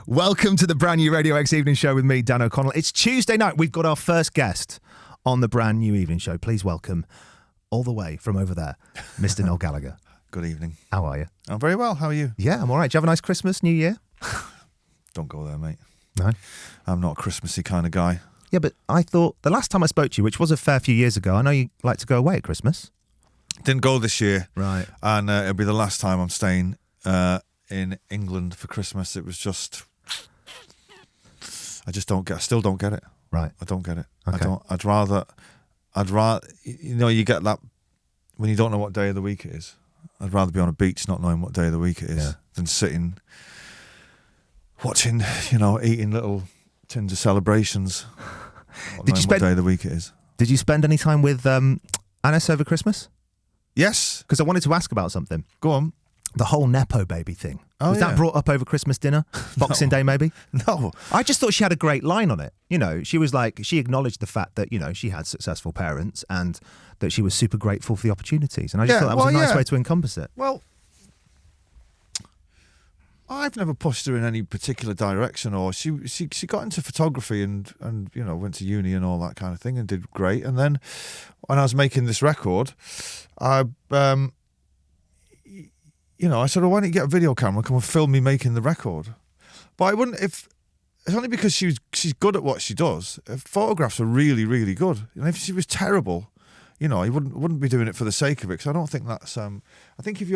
Welcome to the brand new Radio X Evening Show with me, Dan O'Connell. It's Tuesday night. We've got our first guest on the brand new evening show. Please welcome, all the way from over there, Mr. Noel Gallagher. Good evening. How are you? I'm very well. How are you? Yeah, I'm all right. Do you have a nice Christmas, New Year? Don't go there, mate. No? I'm not a Christmassy kind of guy. Yeah, but I thought the last time I spoke to you, which was a fair few years ago, I know you like to go away at Christmas. Didn't go this year. Right. And it'll be the last time I'm staying in England for Christmas. It was just... I still don't get it. Right. I don't get it. Okay. I'd rather, you know, you get that when you don't know what day of the week it is. I'd rather be on a beach not knowing what day of the week it is than sitting, watching, you know, eating little tins of celebrations. Not knowing what day of the week it is. Did you spend any time with Anais over Christmas? Yes. Because I wanted to ask about something. Go on. The whole Nepo baby thing. Oh, Was that brought up over Christmas dinner? Boxing Day, maybe? No. I just thought she had a great line on it. You know, she was like, she acknowledged the fact that, you know, she had successful parents and that she was super grateful for the opportunities. And I just thought that was a nice way to encompass it. Well, I've never pushed her in any particular direction, or she got into photography and you know, went to uni and all that kind of thing and did great. And then when I was making this record, you know, I said, well, why don't you get a video camera and come and film me making the record? But I wouldn't, if it's only because she's good at what she does. If photographs are really, really good. And if she was terrible, you know, you wouldn't be doing it for the sake of it. Because I don't think that's, I think if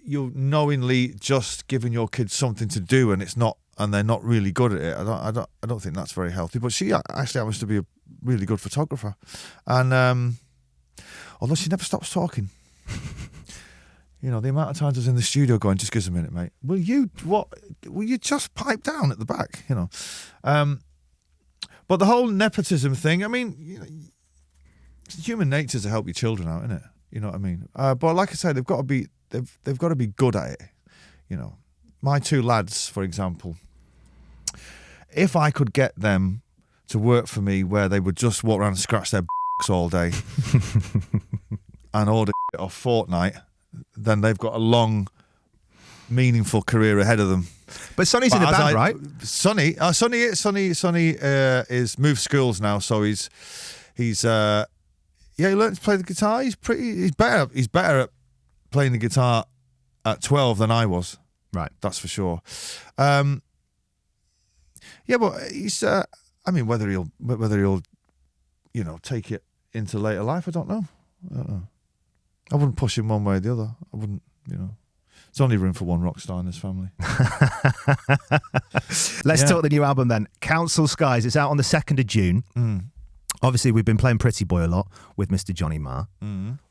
you're knowingly just giving your kids something to do and they're not really good at it, I don't think that's very healthy. But she actually happens to be a really good photographer. And although she never stops talking. You know, the amount of times I was in the studio going, just give us a minute, mate. Will you just pipe down at the back, you know? But the whole nepotism thing, I mean, you know, it's human nature to help your children out, isn't it? You know what I mean? But like I said, they've got to be good at it. You know, my two lads, for example, if I could get them to work for me where they would just walk around and scratch their all day and order off fortnight, then they've got a long, meaningful career ahead of them. But Sonny's in the band, right? Sonny is moved schools now, so he learned to play the guitar. He's better at playing the guitar at 12 than I was. Right, that's for sure. Yeah, but he's. I mean, whether he'll, you know, take it into later life, I don't know. I wouldn't push him one way or the other. I wouldn't, you know. There's only room for one rock star in this family. Let's talk the new album then. Council Skies. It's out on the 2nd of June. Obviously, we've been playing Pretty Boy a lot with Mr. Johnny Marr,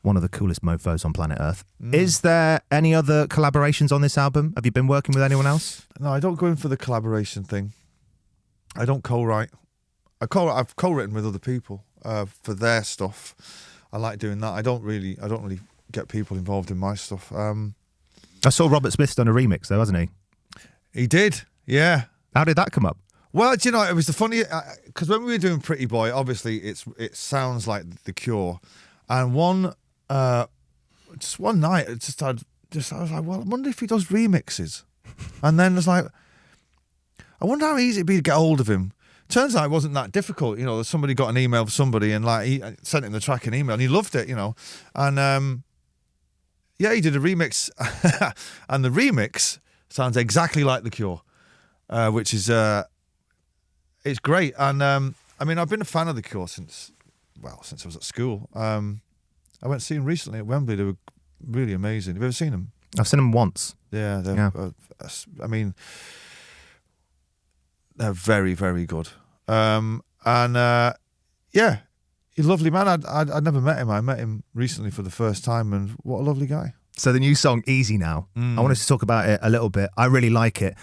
one of the coolest mofos on planet Earth. Is there any other collaborations on this album? Have you been working with anyone else? No, I don't go in for the collaboration thing. I don't co-write. I've co-written with other people for their stuff. I like doing that. I don't really get people involved in my stuff. I saw Robert Smith's done a remix though, hasn't he? He did, yeah. How did that come up? Well, do you know, it was the funny, because when we were doing Pretty Boy, obviously it sounds like The Cure, and one night, I was like, well, I wonder if he does remixes, and then I was like, I wonder how easy it'd be to get hold of him. Turns out it wasn't that difficult. You know, somebody got an email from somebody and like he sent him the track and email and he loved it, you know. And yeah, he did a remix and the remix sounds exactly like The Cure, which is it's great. And I mean, I've been a fan of The Cure since I was at school. I went to see them recently at Wembley. They were really amazing. Have you ever seen them? I've seen them once. Yeah. I mean, they're very, very good. Yeah, he's a lovely man. I'd never met him. I met him recently for the first time, and what a lovely guy. So the new song, Easy Now, I wanted to talk about it a little bit. I really like it.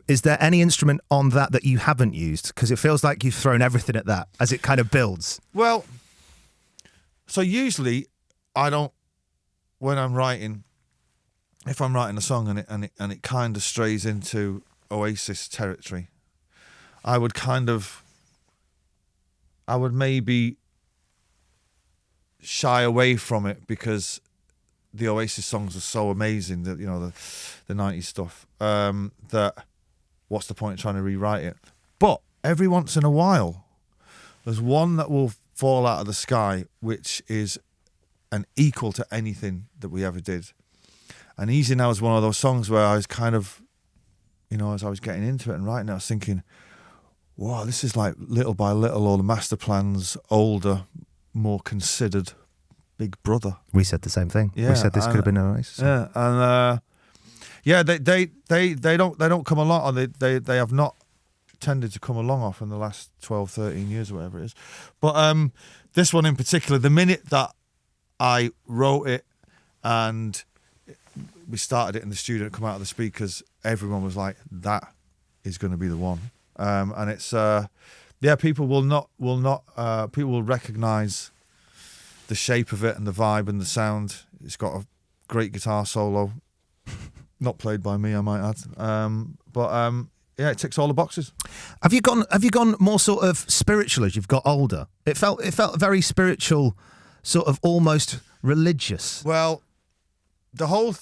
Is there any instrument on that you haven't used? Because it feels like you've thrown everything at that as it kind of builds. Well, so usually I don't, when I'm writing, if I'm writing a song and it kind of strays into Oasis territory, I would maybe shy away from it because the Oasis songs are so amazing, that the 90s stuff, that what's the point of trying to rewrite it? But every once in a while, there's one that will fall out of the sky, which is an equal to anything that we ever did. And Easy Now is one of those songs where I was kind of, as I was getting into it and writing it, I was thinking, wow, this is like little by little, all the master plans, older, more considered big brother. We said the same thing. Yeah, we said this could have been Oasis. Yeah, and they don't come along, or they have not tended to come along off in the last 12, 13 years or whatever it is. But this one in particular, the minute that I wrote it and we started it in the studio and come out of the speakers, everyone was like, that is going to be the one. And it's people people will recognize the shape of it and the vibe and the sound. It's got a great guitar solo, not played by me, I might add. It ticks all the boxes. Have you gone more sort of spiritual as you've got older? It felt very spiritual, sort of almost religious. Well, the whole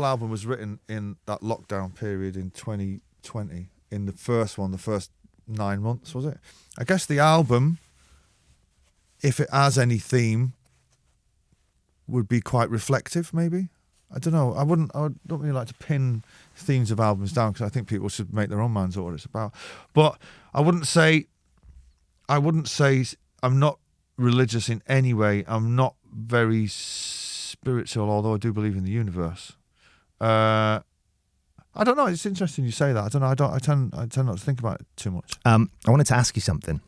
album was written in that lockdown period in 2020. In the first 9 months, was it? I guess the album, if it has any theme, would be quite reflective, maybe. I don't know. I don't really like to pin themes of albums down, because I think people should make their own minds what it's about. But I wouldn't say I'm not religious in any way. I'm not very spiritual, although I do believe in the universe. I don't know. It's interesting you say that. I don't know. I tend not to think about it too much. I wanted to ask you something.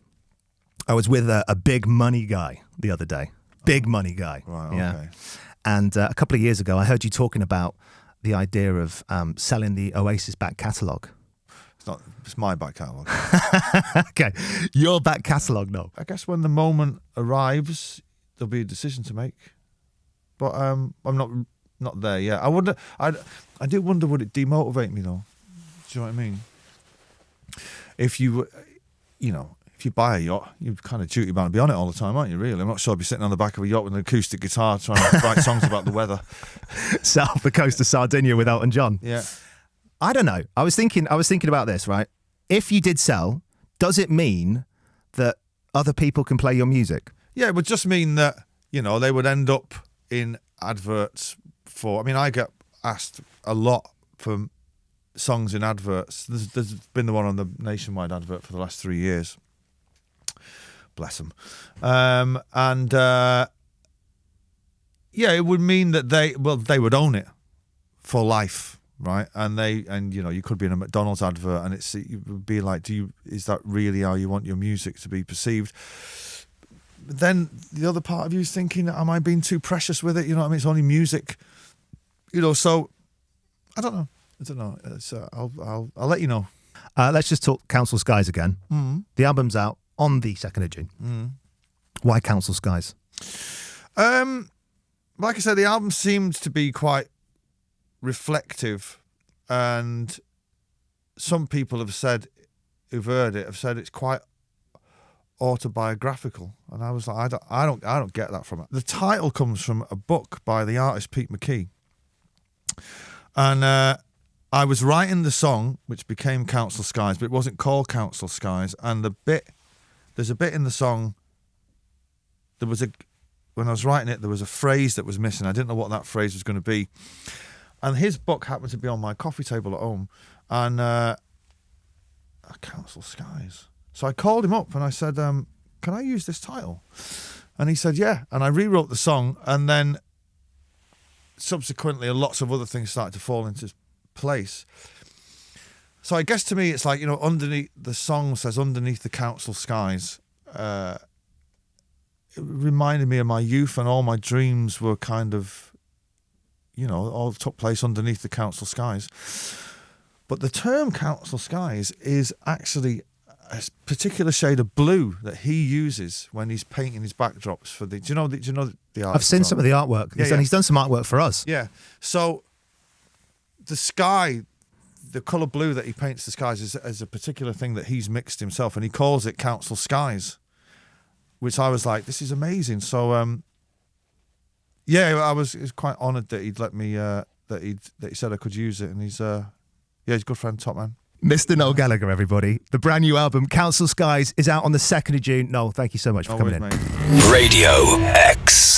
I was with a big money guy the other day. Big money guy. Right. Okay. Yeah. And a couple of years ago, I heard you talking about the idea of selling the Oasis back catalogue. It's my back catalogue. Okay, your back catalogue, no. I guess when the moment arrives, there'll be a decision to make. But I'm not there yet. I do wonder, would it demotivate me though? Do you know what I mean? If you buy a yacht, you're kind of duty bound to be on it all the time, aren't you? Really, I'm not sure I'd be sitting on the back of a yacht with an acoustic guitar trying to write songs about the weather. South the coast of Sardinia with Elton John. Yeah. I don't know. I was thinking about this, right? If you did sell, does it mean that other people can play your music? Yeah, it would just mean that, they would end up in adverts for... I mean, I get asked a lot for songs in adverts. There's been the one on the Nationwide advert for the last 3 years. Bless them. It would mean that they would own it for life. Right, and you could be in a McDonald's advert, and it would be like, is that really how you want your music to be perceived? But then the other part of you is thinking, am I being too precious with it? You know what I mean? It's only music, So I don't know. It's, I'll let you know. Let's just talk Council Skies again. Mm-hmm. The album's out on the 2nd of June. Mm. Why Council Skies? Like I said, the album seemed to be quite reflective, and some people who've heard it have said it's quite autobiographical, and I was like, I don't get that from it. The title comes from a book by the artist Pete McKee, and I was writing the song which became Council Skies, but it wasn't called Council Skies. And there's a bit in the song, when I was writing it, there was a phrase that was missing. I didn't know what that phrase was going to be. And his book happened to be on my coffee table at home, and Council Skies. So I called him up and I said, can I use this title? And he said, yeah. And I rewrote the song, and then subsequently lots of other things started to fall into place. So I guess to me it's like, underneath the song says, underneath the Council Skies. It reminded me of my youth, and all my dreams were kind of, all took place underneath the Council Skies. But the term Council Skies is actually a particular shade of blue that he uses when he's painting his backdrops for the... Do you know the art? I've seen some of the artwork. He's done some artwork for us. Yeah. So the sky, the colour blue that he paints the skies is a particular thing that he's mixed himself, and he calls it Council Skies, which I was like, this is amazing. So Yeah, I was quite honoured that he'd let me. That he said I could use it, and he's a good friend, top man. Mr. Noel Gallagher, everybody. The brand new album, Council Skies, is out on the 2nd of June. Noel, thank you so much for coming in. Mate. Radio X.